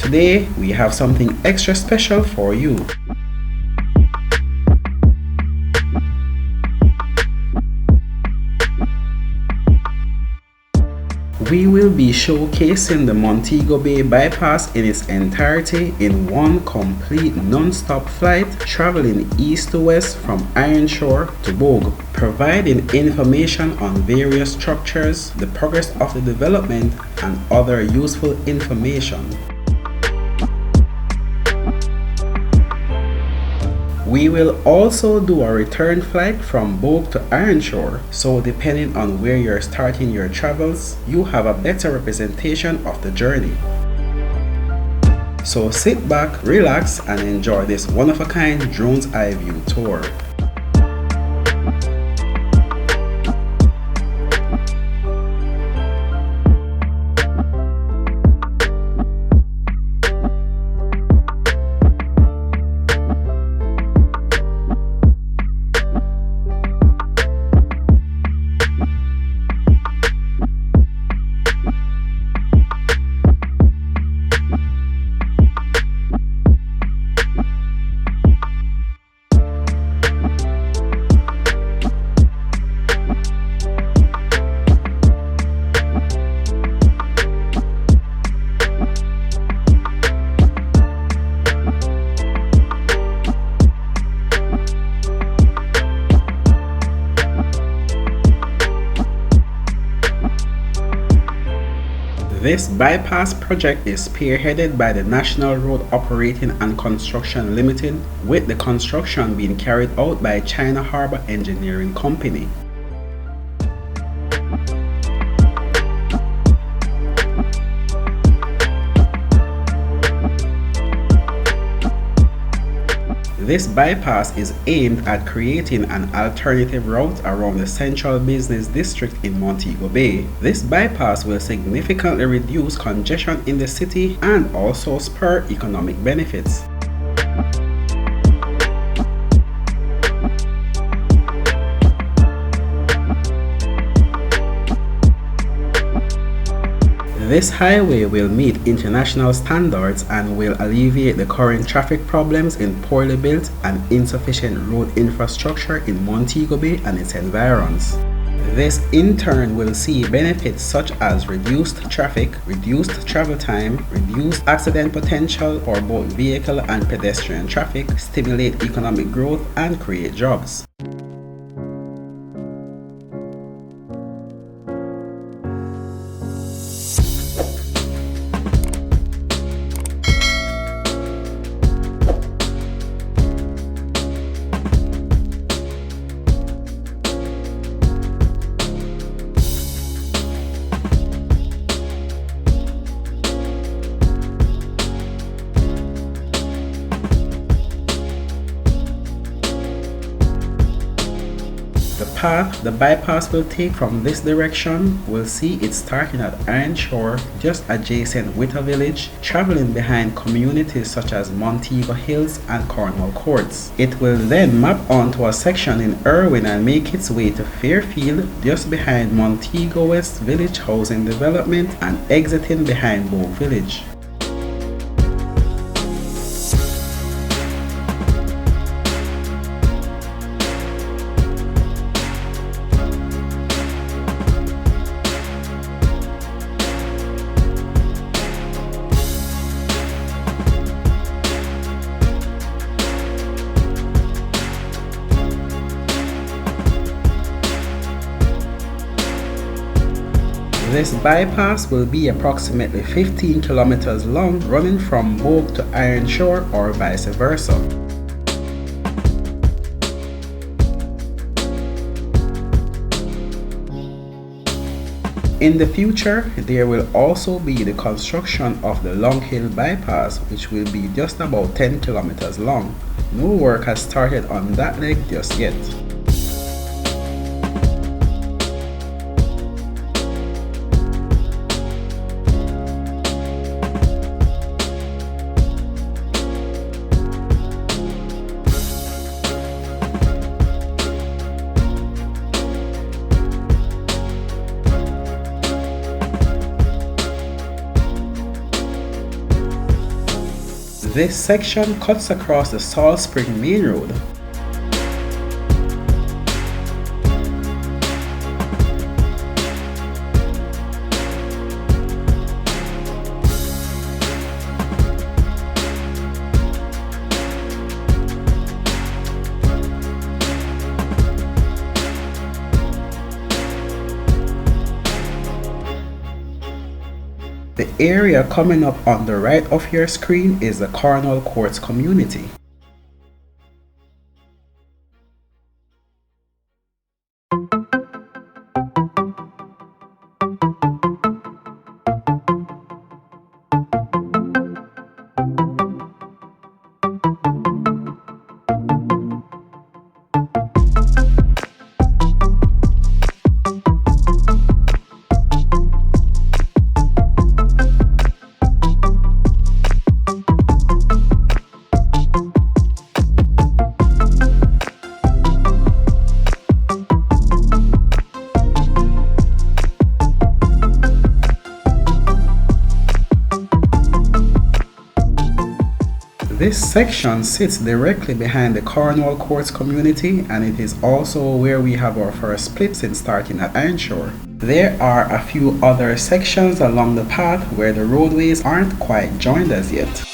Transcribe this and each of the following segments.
Today, we have something extra special for you. We will be showcasing the Montego Bay Bypass in its entirety in one complete non-stop flight traveling east to west from Ironshore to Bogue, providing information on various structures, the progress of the development, and other useful information. We will also do a return flight from Bogue to Ironshore, so depending on where you're starting your travels, you have a better representation of the journey. So sit back, relax, and enjoy this one-of-a-kind drone's eye view tour. This bypass project is spearheaded by the National Road Operating and Construction Limited, with the construction being carried out by China Harbour Engineering Company. This bypass is aimed at creating an alternative route around the central business district in Montego Bay. This bypass will significantly reduce congestion in the city and also spur economic benefits. This highway will meet international standards and will alleviate the current traffic problems in poorly built and insufficient road infrastructure in Montego Bay and its environs. This in turn will see benefits such as reduced traffic, reduced travel time, reduced accident potential for both vehicle and pedestrian traffic, stimulate economic growth, and create jobs. The path the bypass will take from this direction will see it starting at Ironshore, just adjacent Witter Village, traveling behind communities such as Montego Hills and Cornwall Courts. It will then map onto a section in Irwin and make its way to Fairfield, just behind Montego West Village Housing Development, and exiting behind Bogue Village. This bypass will be approximately 15 kilometers long, running from Bogue to Ironshore or vice versa. In the future, there will also be the construction of the Long Hill Bypass, which will be just about 10 kilometers long. No work has started on that leg just yet. This section cuts across the Salt Spring Main Road. The area coming up on the right of your screen is the Cornwall Courts community. This section sits directly behind the Cornwall Courts community, and it is also where we have our first split since starting at Ironshore. There are a few other sections along the path where the roadways aren't quite joined as yet.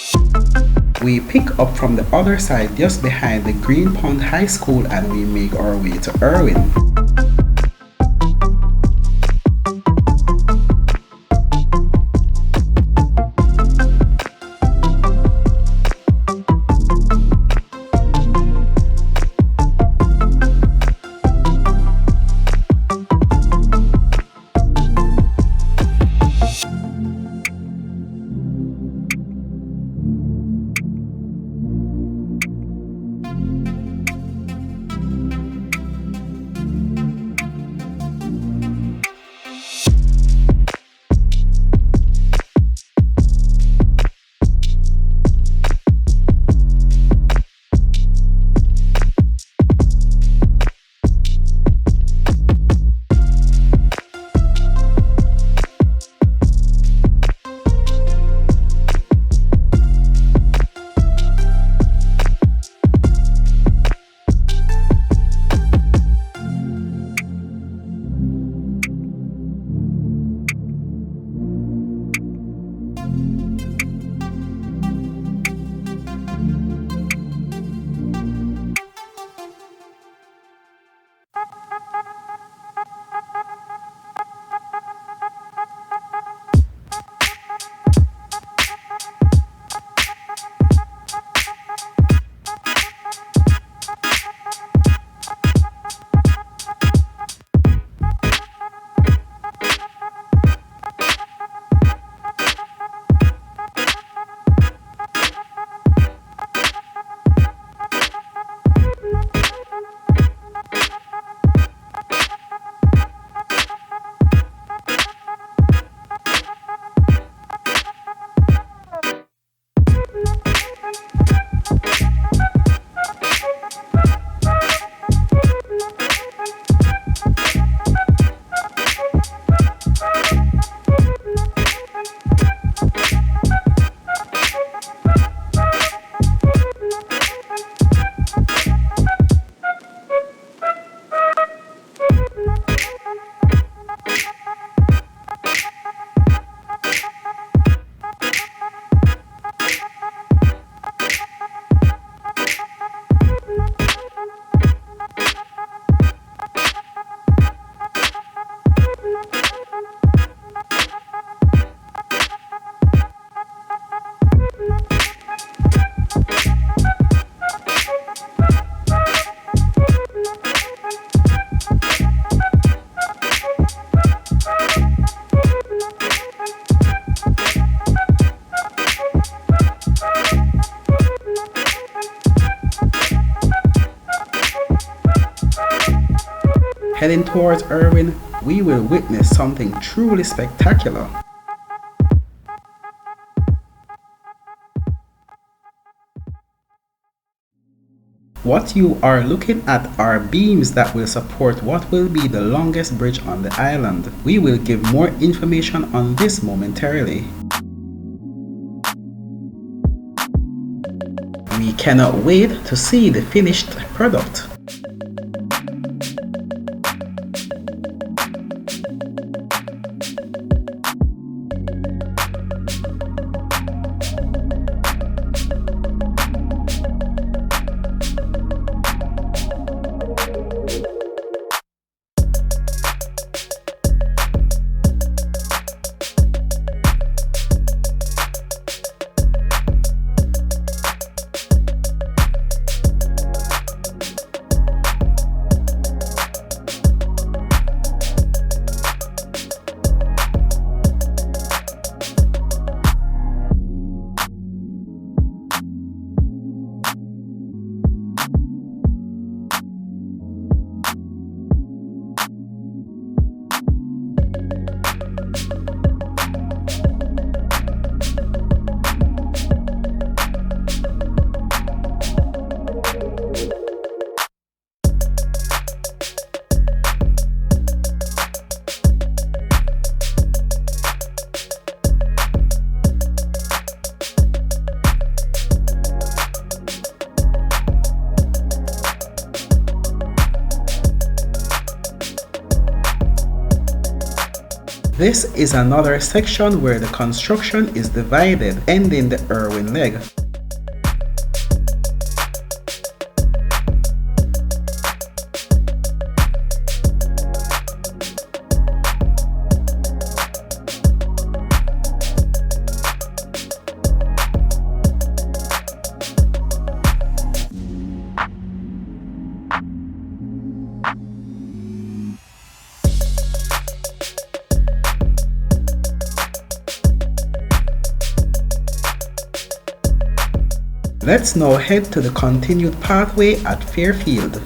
We pick up from the other side just behind the Green Pond High School and we make our way to Irwin. Heading towards Irwin, we will witness something truly spectacular. What you are looking at are beams that will support what will be the longest bridge on the island. We will give more information on this momentarily. We cannot wait to see the finished product. This is another section where the construction is divided, ending the Irwin leg. Let's now head to the continued pathway at Fairfield.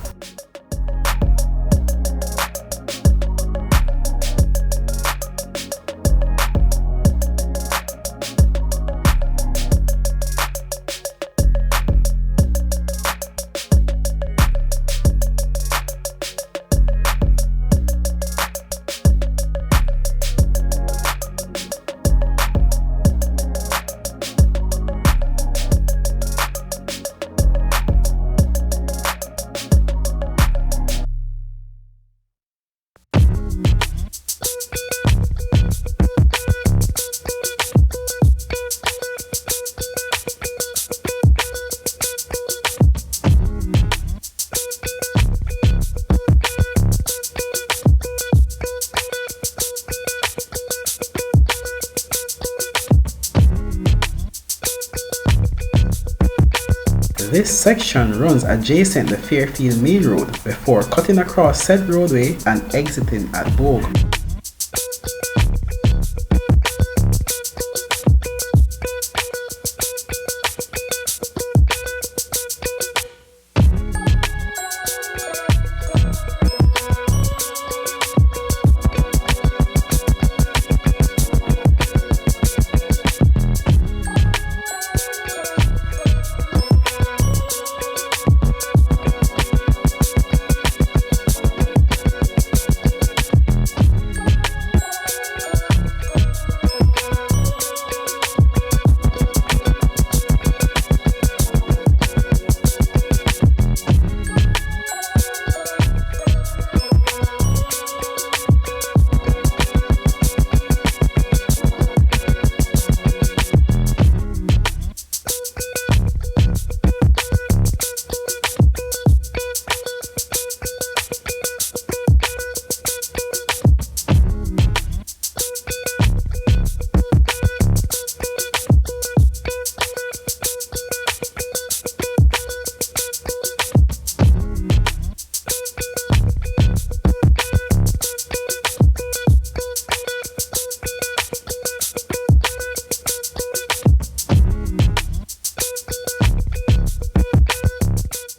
This section runs adjacent the Fairfield Main Road before cutting across said roadway and exiting at Bogue.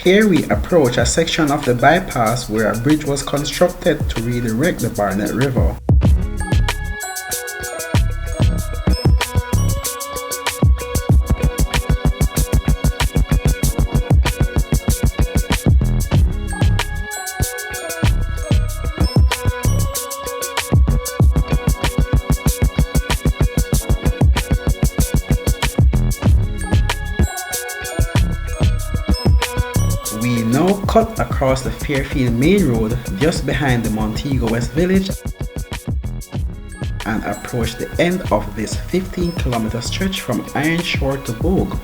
Here we approach a section of the bypass where a bridge was constructed to redirect the Barnett River. across the Fairfield Main Road just behind the Montego West Village and approach the end of this 15-kilometer stretch from Ironshore to Bogue.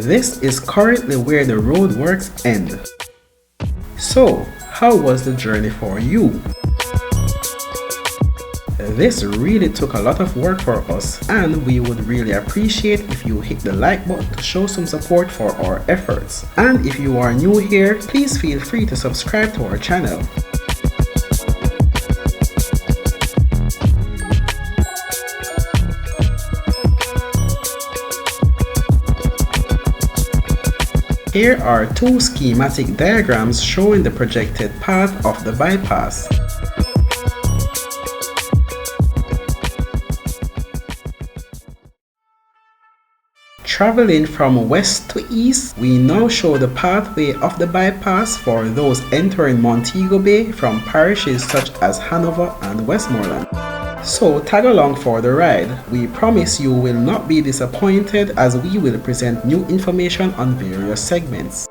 This is currently where the road works end. So, how was the journey for you? This really took a lot of work for us, and we would really appreciate if you hit the like button to show some support for our efforts. And if you are new here, please feel free to subscribe to our channel. Here are two schematic diagrams showing the projected path of the bypass. Traveling from west to east, we now show the pathway of the bypass for those entering Montego Bay from parishes such as Hanover and Westmoreland. So tag along for the ride. We promise you will not be disappointed as we will present new information on various segments.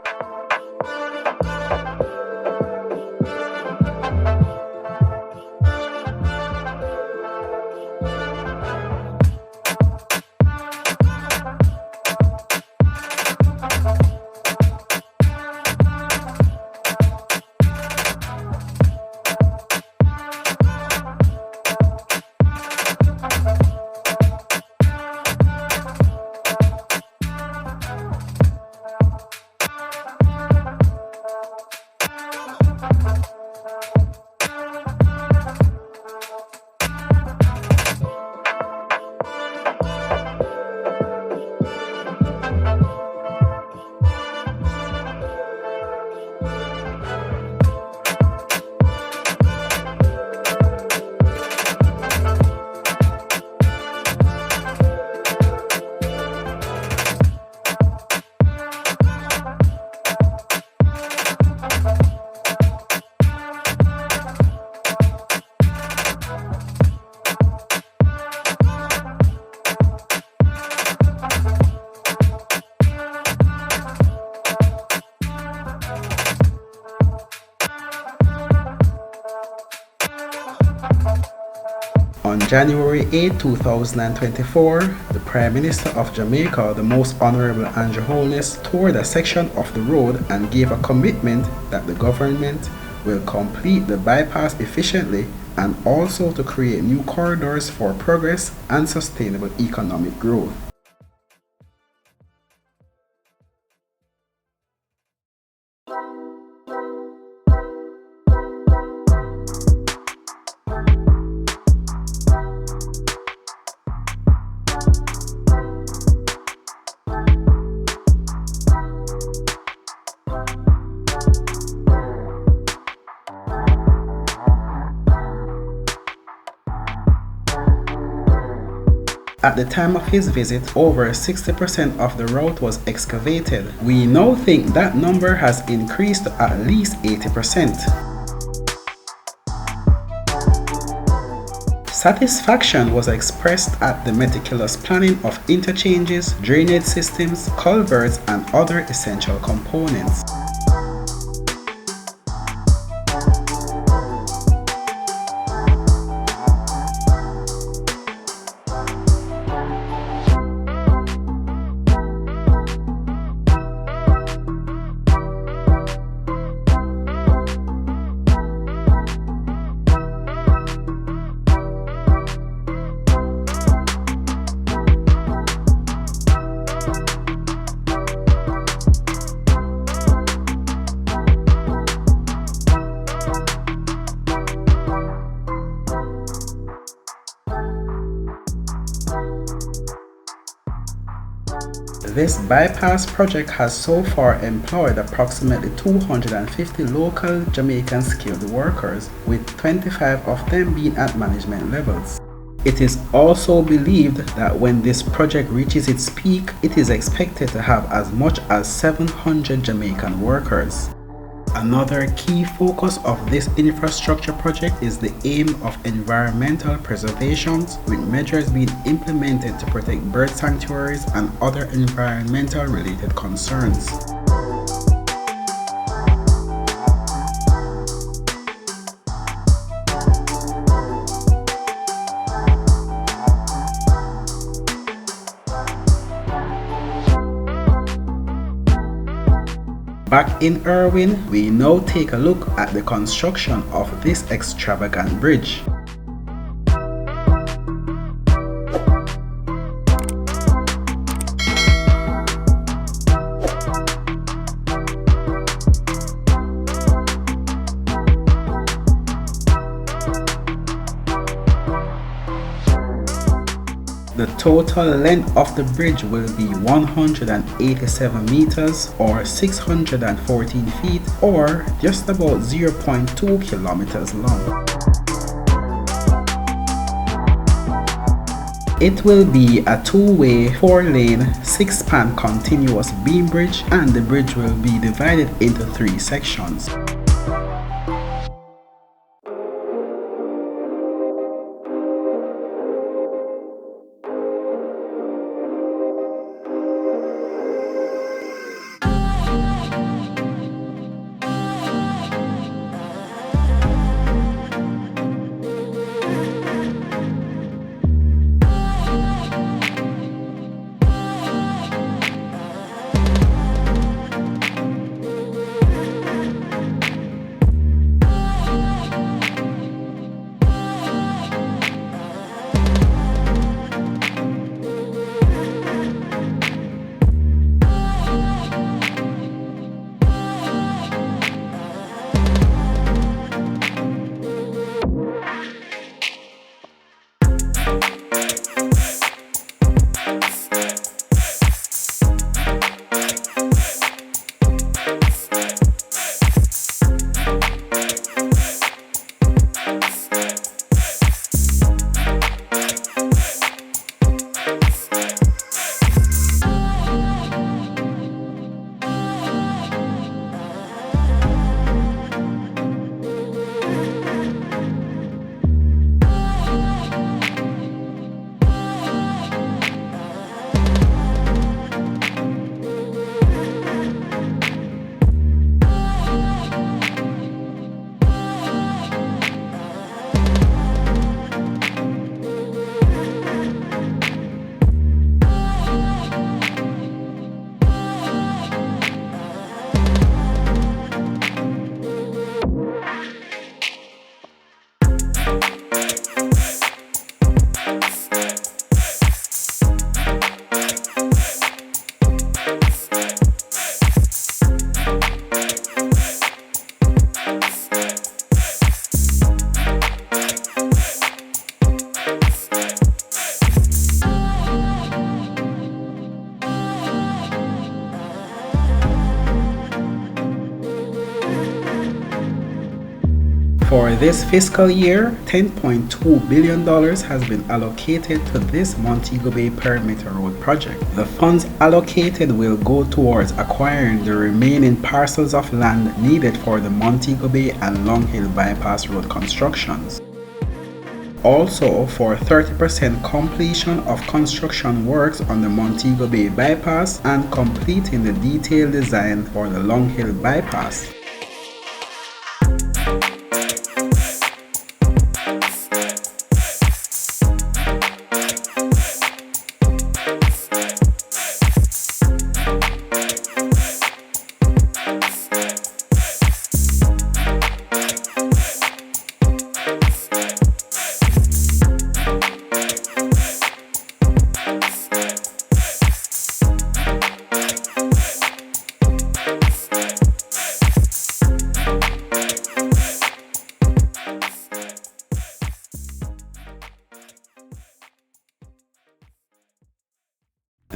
On January 8, 2024, the Prime Minister of Jamaica, the Most Honorable Andrew Holness, toured a section of the road and gave a commitment that the government will complete the bypass efficiently and also to create new corridors for progress and sustainable economic growth. At the time of his visit, over 60% of the route was excavated. We now think that number has increased to at least 80%. Satisfaction was expressed at the meticulous planning of interchanges, drainage systems, culverts, and other essential components. This bypass project has so far employed approximately 250 local Jamaican skilled workers, with 25 of them being at management levels. It is also believed that when this project reaches its peak, it is expected to have as much as 700 Jamaican workers. Another key focus of this infrastructure project is the aim of environmental preservation, with measures being implemented to protect bird sanctuaries and other environmental related concerns. Back in Irwin, we now take a look at the construction of this extravagant bridge. The total length of the bridge will be 187 meters or 614 feet, or just about 0.2 kilometers long. It will be a two-way, 4-lane, 6-span continuous beam bridge, and the bridge will be divided into 3 sections. For this fiscal year, $10.2 billion has been allocated to this Montego Bay Perimeter Road project. The funds allocated will go towards acquiring the remaining parcels of land needed for the Montego Bay and Long Hill Bypass Road constructions. Also, for 30% completion of construction works on the Montego Bay Bypass and completing the detailed design for the Long Hill Bypass.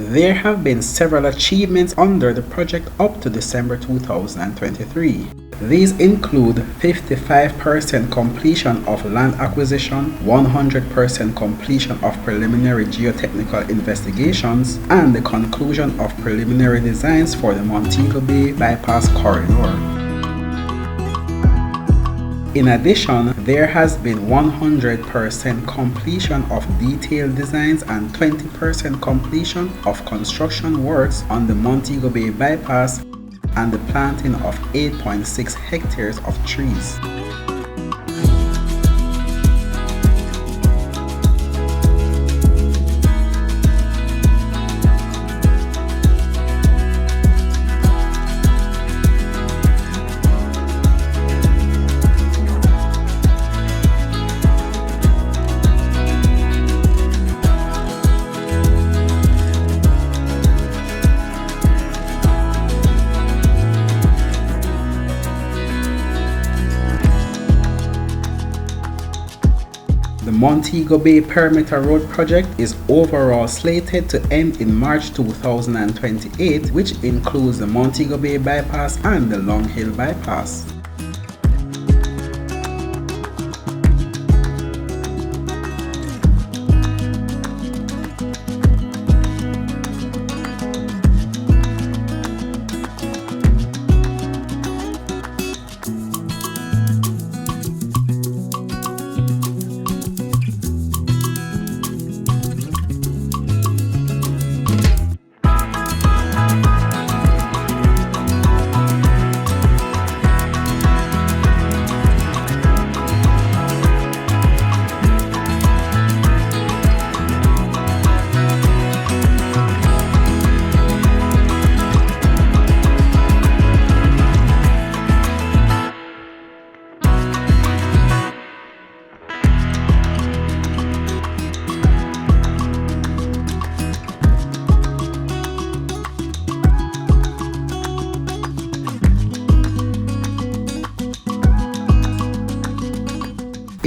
There have been several achievements under the project up to December 2023. These include 55% completion of land acquisition, 100% completion of preliminary geotechnical investigations, and the conclusion of preliminary designs for the Montego Bay Bypass corridor. In addition, there has been 100% completion of detailed designs and 20% completion of construction works on the Montego Bay Bypass and the planting of 8.6 hectares of trees. The Montego Bay Perimeter Road project is overall slated to end in March 2028, which includes the Montego Bay Bypass and the Long Hill Bypass.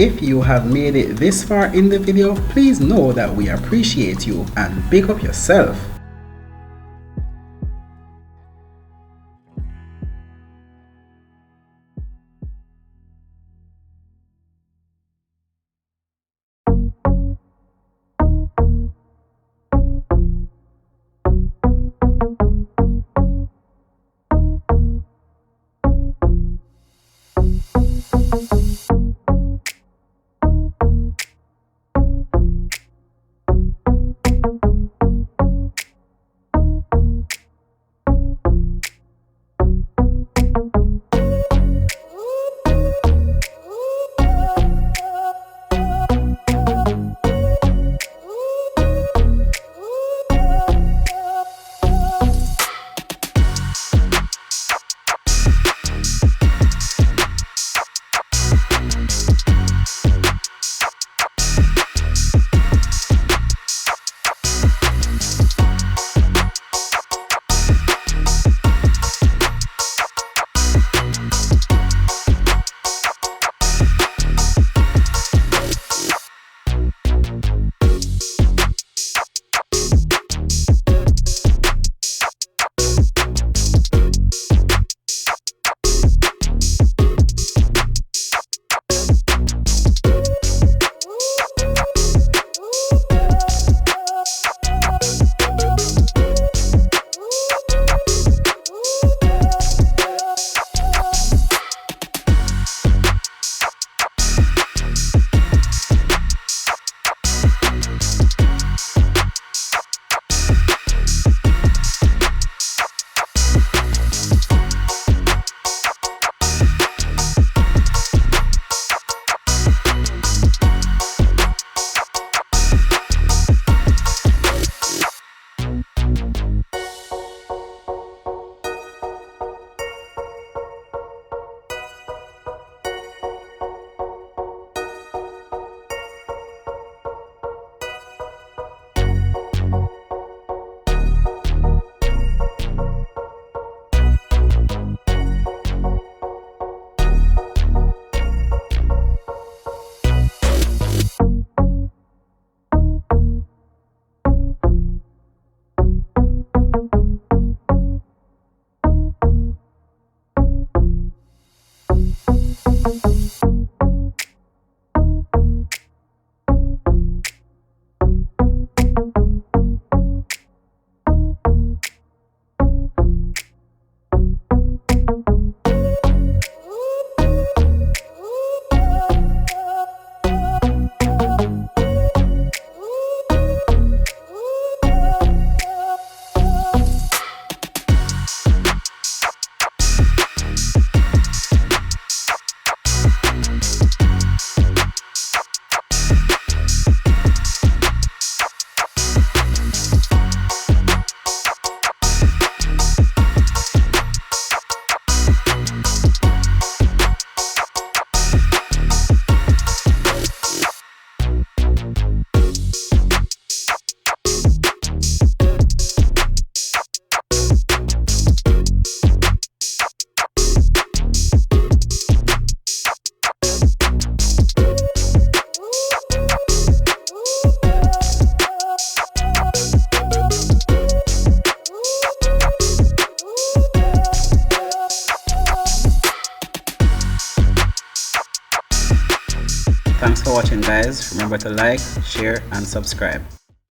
If you have made it this far in the video, please know that we appreciate you and big up yourself. Thanks for watching, guys. Remember to like, share and subscribe.